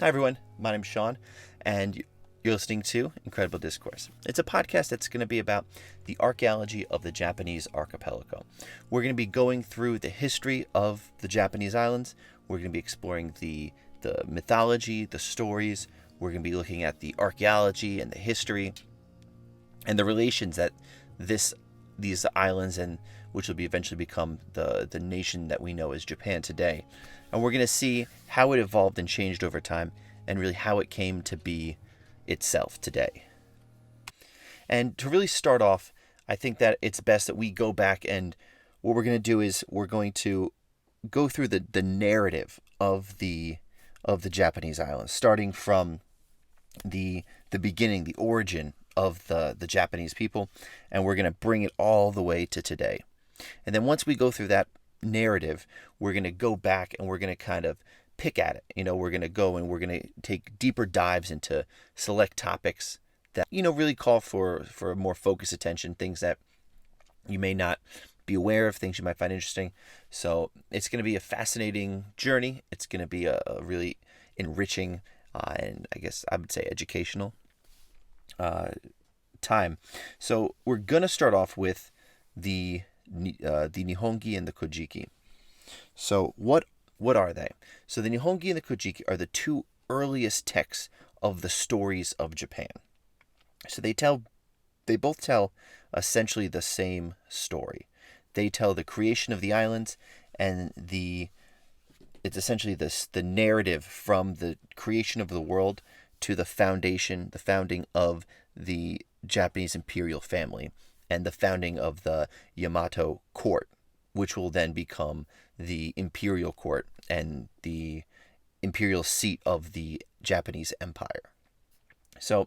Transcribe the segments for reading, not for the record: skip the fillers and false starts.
Hi everyone, my name's Sean, and you're listening to In Credible Discourse. It's a podcast that's going to be about the archaeology of the Japanese archipelago. We're going to be going through the history of the Japanese islands. We're going to be exploring the mythology, the stories. We're going to be looking at the archaeology and the history and the relations that these islands, and which will eventually become the nation that we know as Japan today. And we're going to see how it evolved and changed over time, and really how it came to be itself today. And to really start off, I think that it's best that we go back, and what we're going to do is we're going to go through the narrative of the Japanese islands, starting from the beginning, the origin of the Japanese people, and we're going to bring it all the way to today. And then once we go through that narrative, we're going to go back and we're going to kind of pick at it. We're going to go and we're going to take deeper dives into select topics that, really call for more focused attention, things that you may not be aware of, things you might find interesting. So it's going to be a fascinating journey. It's going to be a really enriching and I guess I would say educational time. So we're going to start off with the Nihongi and the Kojiki. So what are they? So the Nihongi and the Kojiki are the two earliest texts of the stories of Japan. So they both tell essentially the same story. They tell the creation of the islands, and it's essentially the narrative from the creation of the world to the founding of the Japanese imperial family, and the founding of the Yamato court, which will then become the imperial court and the imperial seat of the Japanese empire. So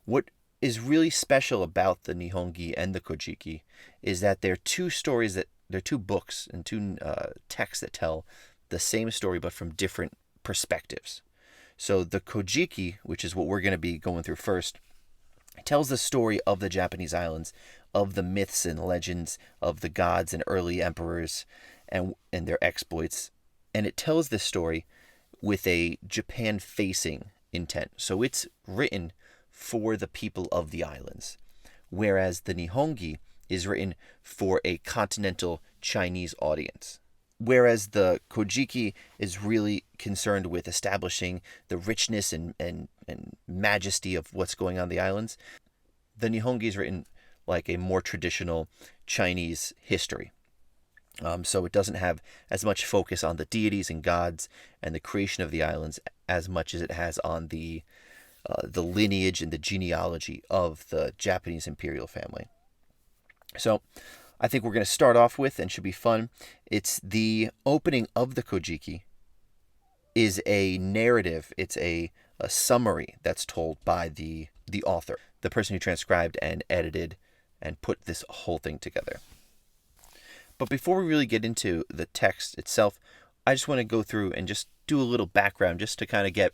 what is really special about the Nihongi and the Kojiki is that they're two books and two texts that tell the same story but from different perspectives. So the Kojiki, which is what we're going to be going through first, tells the story of the Japanese islands, of the myths and legends of the gods and early emperors and their exploits. And it tells this story with a Japan-facing intent. So it's written for the people of the islands, whereas the Nihongi is written for a continental Chinese audience. Whereas the Kojiki is really concerned with establishing the richness and majesty of what's going on in the islands, the Nihongi is written like a more traditional Chinese history. So it doesn't have as much focus on the deities and gods and the creation of the islands as much as it has on the lineage and the genealogy of the Japanese imperial family. So I think we're going to start off with, and should be fun, it's the opening of the Kojiki is a narrative. It's a summary that's told by the author, the person who transcribed and edited and put this whole thing together. But before we really get into the text itself, I just want to go through and just do a little background just to kind of get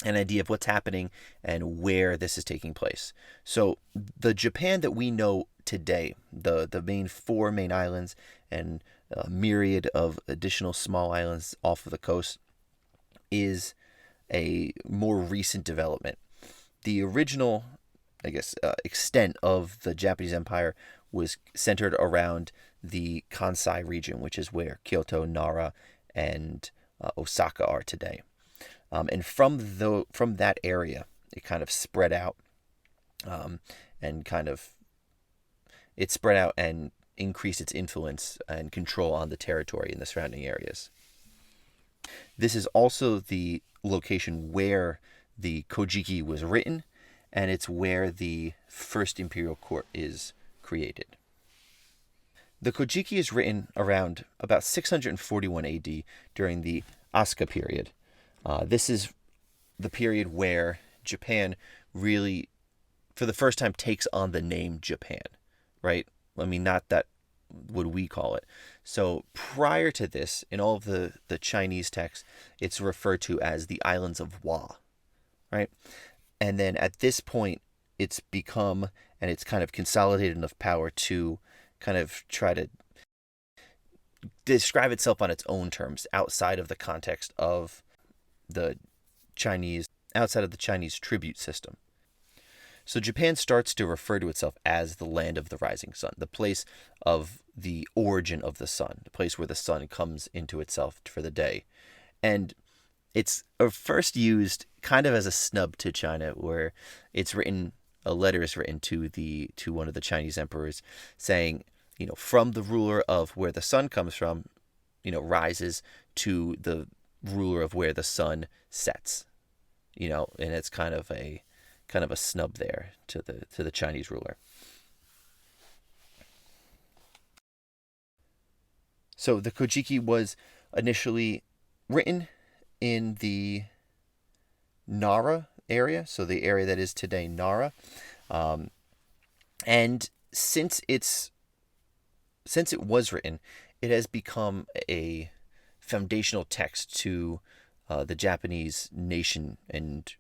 an idea of what's happening and where this is taking place. So the Japan that we know today, the four main islands and a myriad of additional small islands off of the coast, is a more recent development. The original, extent of the Japanese empire was centered around the Kansai region, which is where Kyoto, Nara, and Osaka are today. And from that area, it kind of spread out, and increased its influence and control on the territory in the surrounding areas. This is also the location where the Kojiki was written, and it's where the first imperial court is created. The Kojiki is written around about 641 AD during the Asuka period. This is the period where Japan really, for the first time, takes on the name Japan, right? I mean, not that would we call it. So prior to this, in all of the Chinese texts, it's referred to as the islands of Wa, right? And then at this point, it's become, and it's kind of consolidated enough power to kind of try to describe itself on its own terms outside of the context of the Chinese tribute system. So Japan starts to refer to itself as the land of the rising sun, the place of the origin of the sun, the place where the sun comes into itself for the day. And it's first used kind of as a snub to China, where a letter is written to one of the Chinese emperors saying, from the ruler of where the sun comes from, rises to the ruler of where the sun sets. And it's kind of a snub there to the Chinese ruler. So the Kojiki was initially written in the Nara area, so the area that is today Nara, and since it was written, it has become a foundational text to the Japanese nation and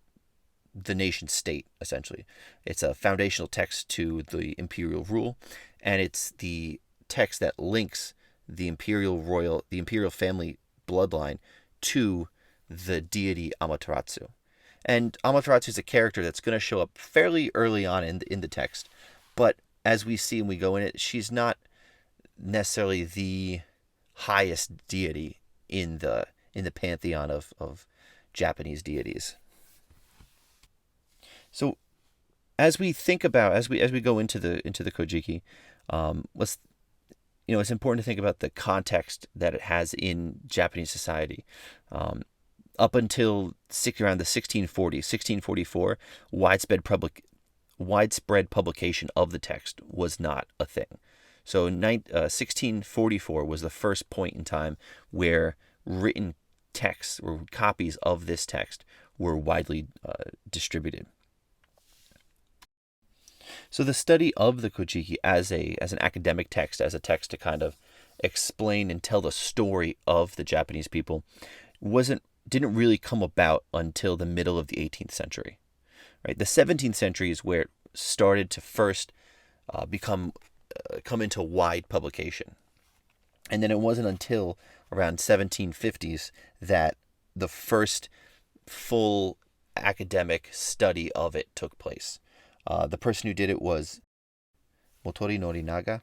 the nation state, essentially. It's a foundational text to the imperial rule, and it's the text that links the imperial family bloodline to the deity Amaterasu. And Amaterasu is a character that's going to show up fairly early on in the text, but as we see and we go in it, she's not necessarily the highest deity in the pantheon of Japanese deities. So as we think about as we go into the Kojiki, it's important to think about the context that it has in Japanese society. Up until around the 1644, widespread publication of the text was not a thing. So 1644 was the first point in time where written texts or copies of this text were widely distributed. So the study of the Kojiki as an academic text, as a text to kind of explain and tell the story of the Japanese people, didn't really come about until the middle of the 18th century. Right? The 17th century is where it started to first come into wide publication. And then it wasn't until around 1750s that the first full academic study of it took place. The person who did it was Motori Norinaga,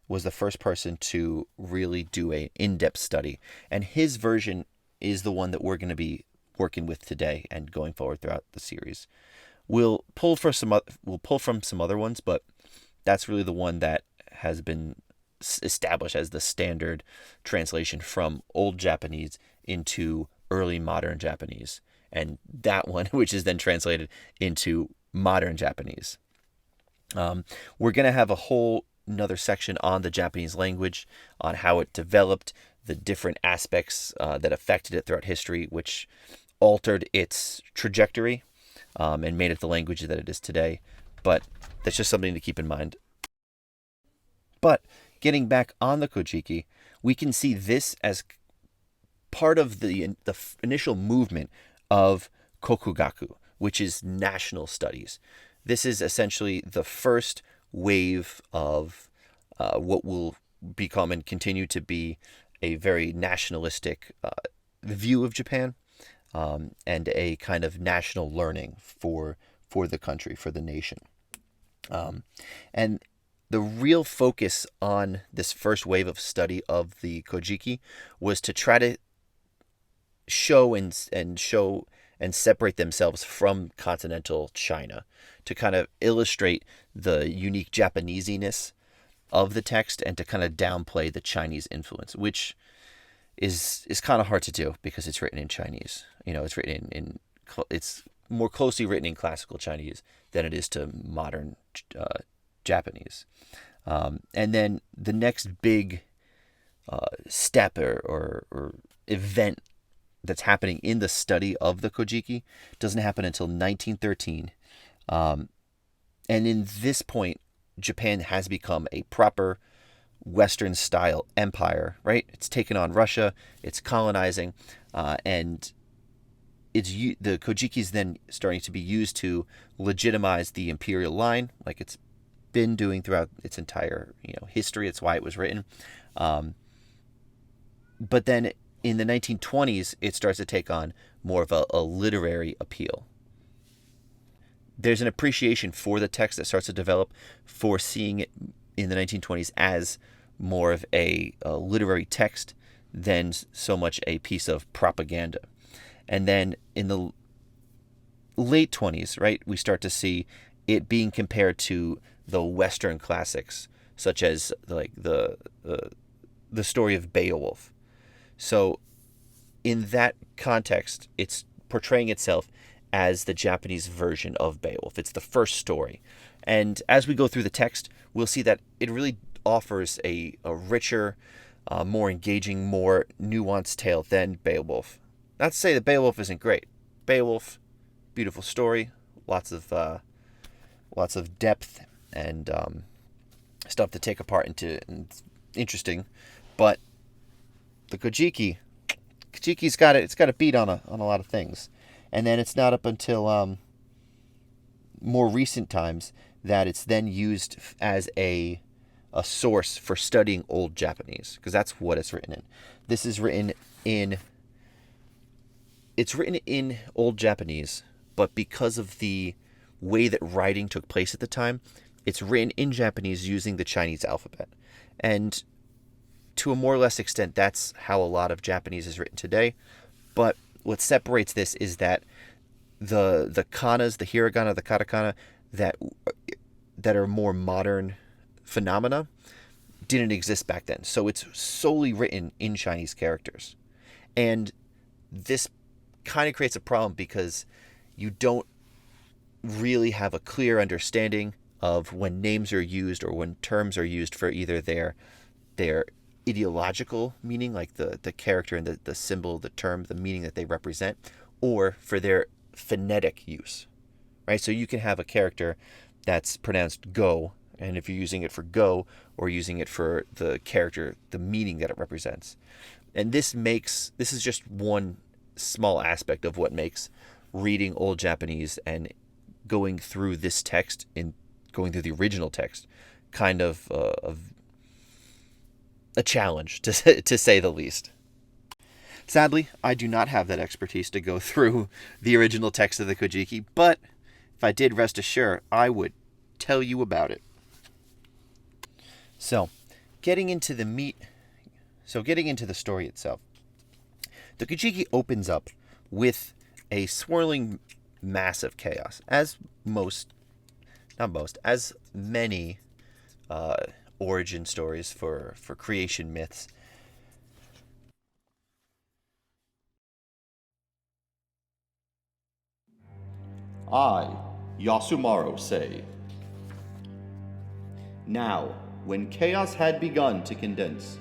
was the first person to really do an in-depth study. And his version is the one that we're going to be working with today and going forward throughout the series. We'll pull from some other ones, but that's really the one that has been established as the standard translation from Old Japanese into early modern Japanese. And that one, which is then translated into modern Japanese. We're going to have a whole another section on the Japanese language, on how it developed, the different aspects that affected it throughout history, which altered its trajectory and made it the language that it is today. But that's just something to keep in mind. But getting back on the Kojiki, we can see this as part of the initial movement of Kokugaku, which is national studies. This is essentially the first wave of what will become and continue to be a very nationalistic view of Japan, and a kind of national learning for the country, for the nation. And the real focus on this first wave of study of the Kojiki was to try to show and separate themselves from continental China, to kind of illustrate the unique Japanesiness of the text and to kind of downplay the Chinese influence, which is kind of hard to do because it's written in Chinese. It's written it's more closely written in classical Chinese than it is to modern Japanese. And then the next big step or event that's happening in the study of the Kojiki doesn't happen until 1913. And in this point, Japan has become a proper Western-style empire, right? It's taken on Russia, it's colonizing, and the Kojiki is then starting to be used to legitimize the imperial line, like it's been doing throughout its entire history. It's why it was written. But then in the 1920s, it starts to take on more of a literary appeal. There's an appreciation for the text that starts to develop for seeing it in the 1920s as more of a literary text than so much a piece of propaganda. And then in the late 20s, right, we start to see it being compared to the Western classics, such as like the story of Beowulf. So in that context, it's portraying itself as the Japanese version of Beowulf. It's the first story. And as we go through the text, we'll see that it really offers a richer, more engaging, more nuanced tale than Beowulf. Not to say that Beowulf isn't great. Beowulf, beautiful story, lots of depth and stuff to take apart into, and interesting. But the Kojiki's got a beat on a lot of things. And then it's not up until more recent times that it's then used as a source for studying old Japanese, because that's what it's written in. This is written in old Japanese, but because of the way that writing took place at the time, it's written in Japanese using the Chinese alphabet. And to a more or less extent, that's how a lot of Japanese is written today. But what separates this is that the kanas, the hiragana, the katakana that are more modern phenomena didn't exist back then. So it's solely written in Chinese characters. And this kind of creates a problem because you don't really have a clear understanding of when names are used or when terms are used for either their ideological meaning, like the character and the symbol, the term, the meaning that they represent, or for their phonetic use, right? So you can have a character that's pronounced go, and if you're using it for go or using it for the character, the meaning that it represents. And this is just one small aspect of what makes reading Old Japanese and going through this text, going through the original text, kind of a challenge, to say the least. Sadly, I do not have that expertise to go through the original text of the Kojiki, but if I did, rest assured, I would tell you about it. So, getting into the story itself, the Kojiki opens up with a swirling mass of chaos, as many origin stories for creation myths. I, Yasumaru, say. Now, when chaos had begun to condense,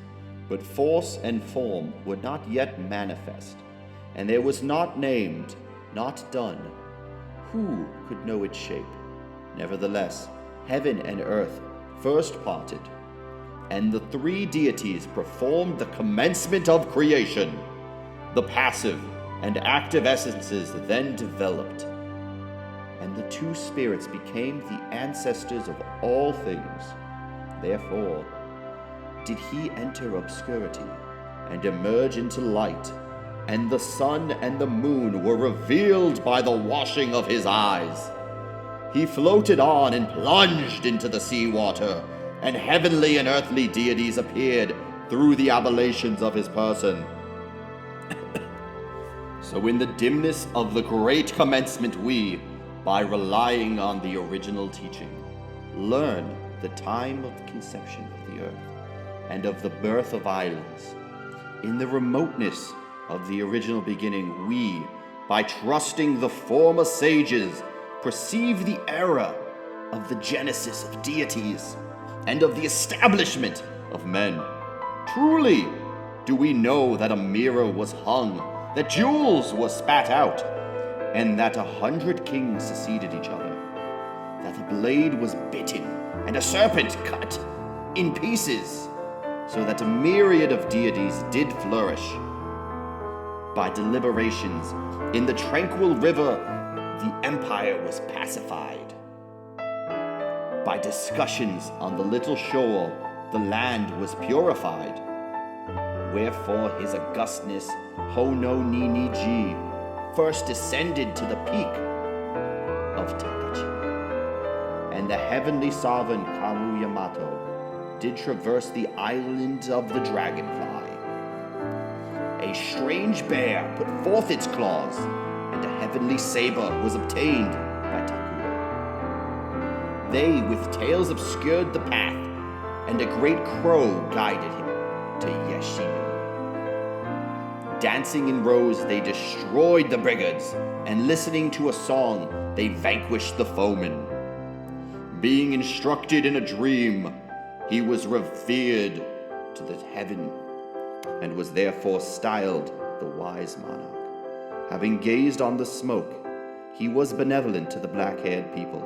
but force and form were not yet manifest, and there was not named, not done, who could know its shape? Nevertheless, heaven and earth first parted, and the three deities performed the commencement of creation. The passive and active essences then developed, and the two spirits became the ancestors of all things. Therefore, did he enter obscurity and emerge into light, and the sun and the moon were revealed by the washing of his eyes. He floated on and plunged into the seawater, and heavenly and earthly deities appeared through the ablutions of his person. So in the dimness of the great commencement we, by relying on the original teaching, learn the time of the conception of the earth and of the birth of islands. In the remoteness of the original beginning, we, by trusting the former sages, perceive the era of the genesis of deities and of the establishment of men. Truly, do we know that a mirror was hung, that jewels were spat out, and that 100 kings succeeded each other, that the blade was bitten and a serpent cut in pieces, so that a myriad of deities did flourish. By deliberations in the tranquil river, the empire was pacified. By discussions on the little shore, the land was purified. Wherefore his augustness, Hono Nini Ji, first descended to the peak of Takachi. And the heavenly sovereign Karu Yamato did traverse the island of the dragonfly. A strange bear put forth its claws, and a heavenly saber was obtained by Takuro. They with tails obscured the path, and a great crow guided him to Yeshino. Dancing in rows, they destroyed the brigands, and listening to a song, they vanquished the foemen. Being instructed in a dream, he was revered to the heaven, and was therefore styled the wise monarch. Having gazed on the smoke, he was benevolent to the black-haired people,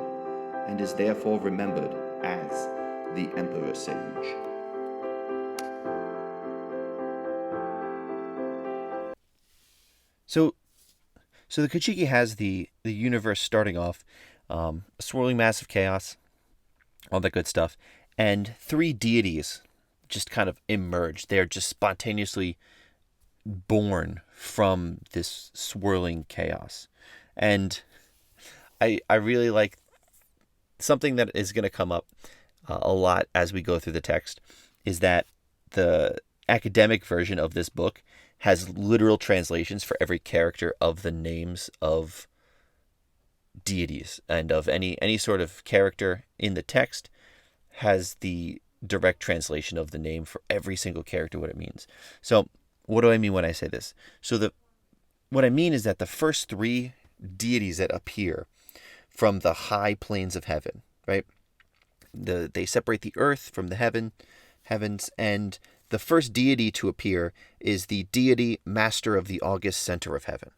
and is therefore remembered as the Emperor Sage. So the Kojiki has the universe starting off, a swirling mass of chaos, all that good stuff, and three deities just kind of emerge. They're just spontaneously born from this swirling chaos. And I really like something that is going to come up a lot as we go through the text, is that the academic version of this book has literal translations for every character of the names of deities, and of any sort of character in the text has the direct translation of the name for every single character, what it means. So what do I mean when I say this? So what I mean is that the first three deities that appear from the high planes of heaven, right? They separate the earth from the heavens, and the first deity to appear is the deity master of the august center of heaven.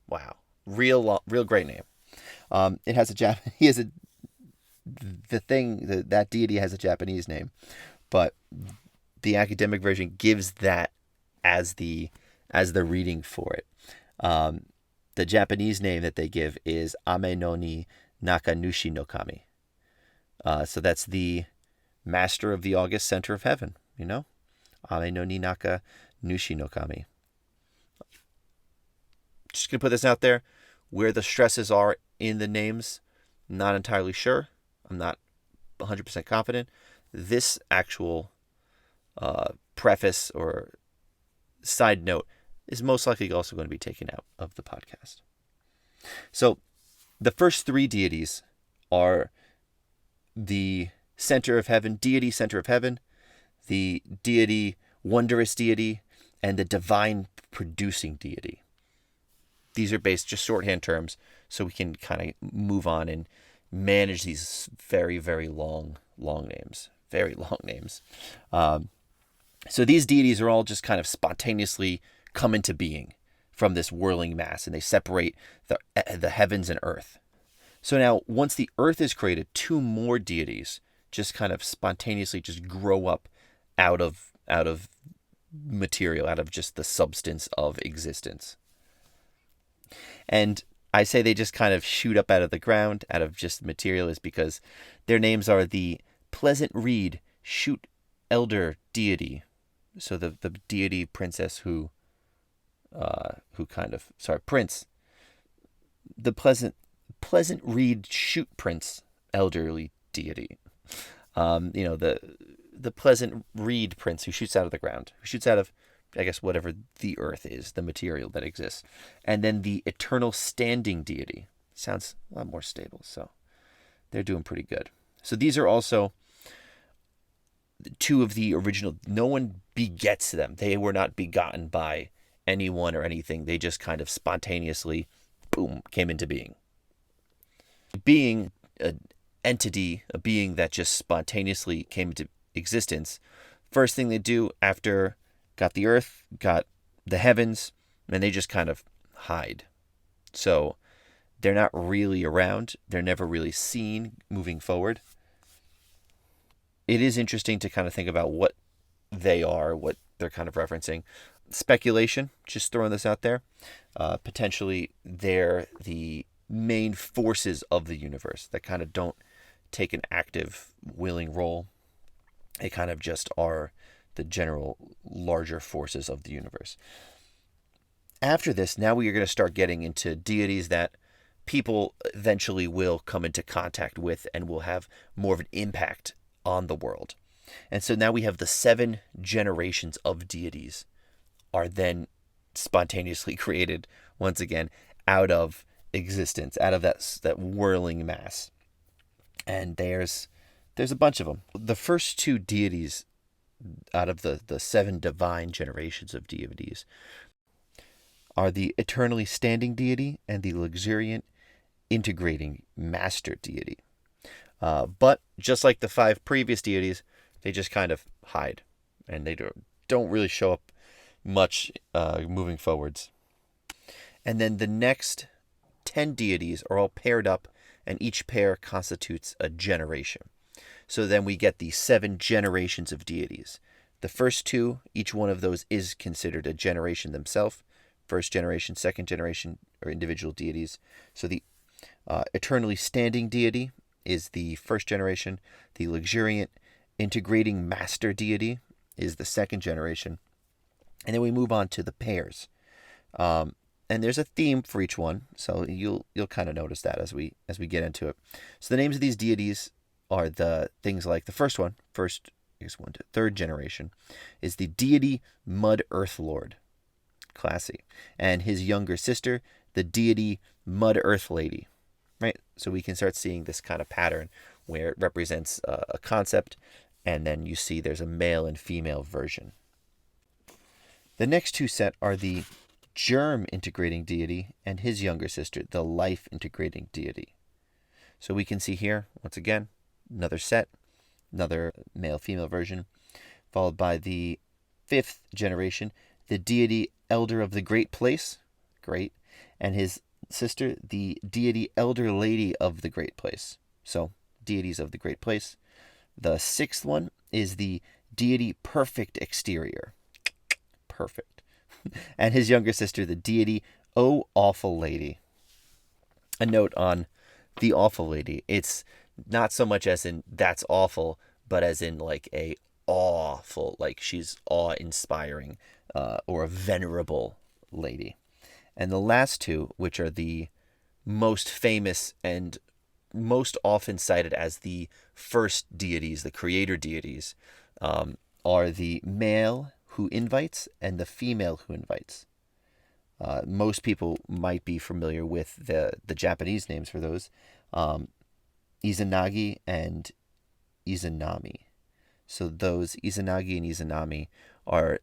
Wow, real great name. It has that deity has a Japanese name, but the academic version gives that as the reading for it. The Japanese name that they give is Ame no ni Nakanushi no Kami. So that's the master of the august center of heaven, Ame no ni Nakanushi no Kami. Just going to put this out there. Where the stresses are in the names, not entirely sure. I'm not 100% confident. This actual preface or side note is most likely also going to be taken out of the podcast. So the first three deities are the center of heaven, deity center of heaven, the deity wondrous deity, and the divine producing deity. These are based just shorthand terms, so we can kind of move on and manage these very, very long names. Very long names. So these deities are all just kind of spontaneously come into being from this whirling mass, and they separate the heavens and earth. So now, once the earth is created, two more deities just kind of spontaneously just grow up out of material, out of just the substance of existence. And I say they just kind of shoot up out of the ground, out of just material, is because their names are the Pleasant Reed Shoot Elder Deity. So the deity princess Prince. The Pleasant Reed Shoot Prince Elderly Deity. The Pleasant Reed Prince who shoots out of the ground, who shoots out of, I guess, whatever the earth is, the material that exists. And then the Eternal Standing Deity. Sounds a lot more stable, so they're doing pretty good. So these are also two of the original. No one begets them. They were not begotten by anyone or anything. They just kind of spontaneously, boom, came into being. Being an entity, a being that just spontaneously came into existence, first thing they do after got the earth, got the heavens, and they just kind of hide. So they're not really around. They're never really seen moving forward. It is interesting to kind of think about what they are, what they're kind of referencing. Speculation, just throwing this out there. Potentially they're the main forces of the universe that kind of don't take an active, willing role. They kind of just are the general larger forces of the universe. After this, now we are going to start getting into deities that people eventually will come into contact with and will have more of an impact on the world. And so now we have the 7 generations of deities are then spontaneously created once again out of existence, out of that whirling mass. And there's a bunch of them. The first 2 deities out of the 7 divine generations of deities are the eternally standing deity and the luxuriant integrating master deity. But just like the 5 previous deities, they just kind of hide, and they don't really show up much moving forwards. And then the next 10 deities are all paired up, and each pair constitutes a generation. So then we get the 7 generations of deities. The first 2, each one of those is considered a generation themselves. First generation, second generation are individual deities. So the eternally standing deity is the first generation. The luxuriant integrating master deity is the second generation. And then we move on to the pairs. And there's a theme for each one, so you'll kind of notice that as we get into it. So the names of these deities are the things like the first one, third generation, is the deity Mud Earth Lord. Classy. And his younger sister, the deity Mud Earth Lady. Right? So we can start seeing this kind of pattern where it represents a concept, and then you see there's a male and female version. The next 2 set are the germ integrating deity and his younger sister, the life integrating deity. So we can see here, once again, another set, another male-female version, followed by the 5th generation, the deity elder of the great place, great, and his sister, the deity elder lady of the great place. So, deities of the great place. The 6th one is the deity perfect exterior. Perfect. And his younger sister, the deity Oh Awful Lady. A note on the Awful Lady. It's not so much as in that's awful, but as in like a awful, like she's awe-inspiring, or a venerable lady. And the last 2, which are the most famous and most often cited as the first deities, the creator deities, are the male who invites and the female who invites. Most people might be familiar with the Japanese names for those, Izanagi and Izanami. So those Izanagi and Izanami are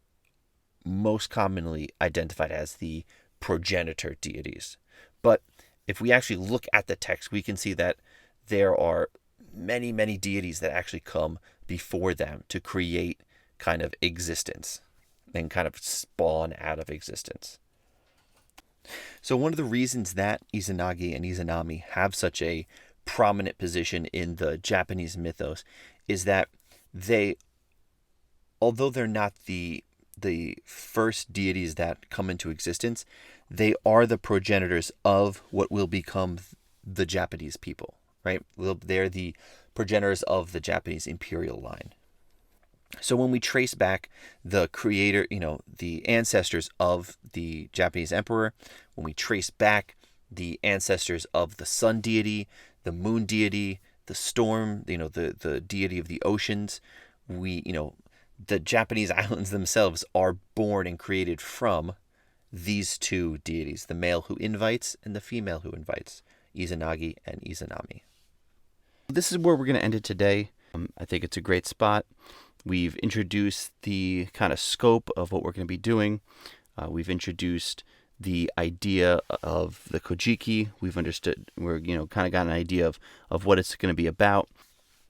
most commonly identified as the progenitor deities. But if we actually look at the text, we can see that there are many, many deities that actually come before them to create kind of existence and kind of spawn out of existence. So one of the reasons that Izanagi and Izanami have such a prominent position in the Japanese mythos is that they, although they're not the first deities that come into existence, they are the progenitors of what will become the Japanese people, right? They're the progenitors of the Japanese imperial line. So when we trace back the creator, the ancestors of the Japanese emperor, when we trace back the ancestors of the sun deity, the moon deity, the storm, the deity of the oceans, the Japanese islands themselves are born and created from these 2 deities, the male who invites and the female who invites, Izanagi and Izanami. This is where we're going to end it today. I think it's a great spot. We've introduced the kind of scope of what we're going to be doing. We've introduced the idea of the Kojiki. We've understood, we're kind of got an idea of what it's going to be about.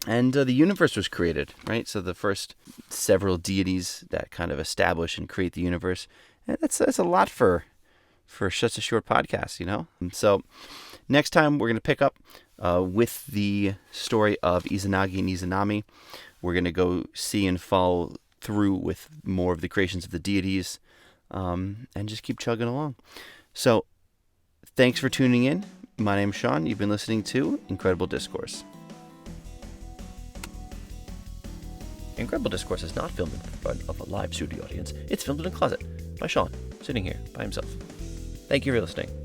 And the universe was created, right? So the first several deities that kind of establish and create the universe. And that's a lot for such a short podcast, And so next time we're going to pick up with the story of Izanagi and Izanami. We're going to go see and follow through with more of the creations of the deities, and just keep chugging along. So thanks for tuning in. My name's Sean. You've been listening to In Credible Discourse. In Credible Discourse is not filmed in front of a live studio audience. It's filmed in a closet by Sean, sitting here by himself. Thank you for listening.